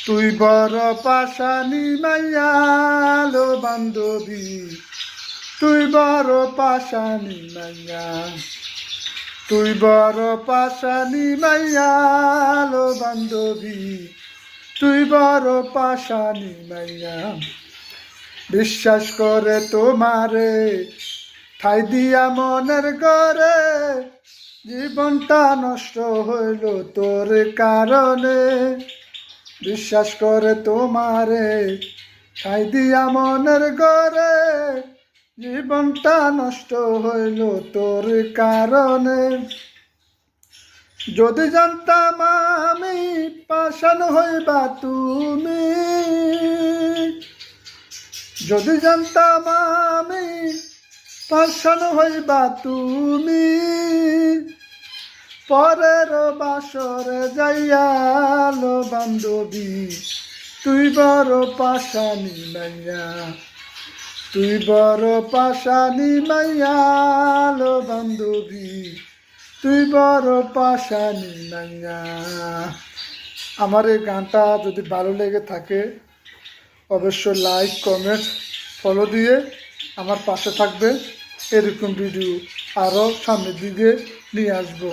তুই বড় পাশানি মাইয়া লো বান্ধবী, তুই বড় পাশানি মাইয়া, তুই বড় পাশানি মাইয়া লো বান্ধবী, তুই বড় পাশানি মাইয়া। বিশ্বাস করে তোমারে ঠাই দিয়া মনের ঘরে, জীবনটা নষ্ট হইল তোর কারণে। বিশ্বাস করে তোমারে ঠাই দিয়া মনের ঘরে, জীবনটা নষ্ট হইল তোর কারণে। যদি জানতাম আমি পাষাণ হইবা তুমি, যদি জানতাম আমি পাষাণ হইবা তুমি, পরের বাসরে যাইয়া লো বান্ধবী, তুই বড় পাশানি মাইয়া, তুই বড় পাশানি মাইয়া লো বান্ধবী, তুই বড় পাশানি মাইয়া। আমার এই গানটা যদি ভালো লেগে থাকে অবশ্যই লাইক কমেন্ট ফলো দিয়ে আমার পাশে থাকবে। এরকম ভিডিও আরও সামনের দিকে নিয়ে আসবো।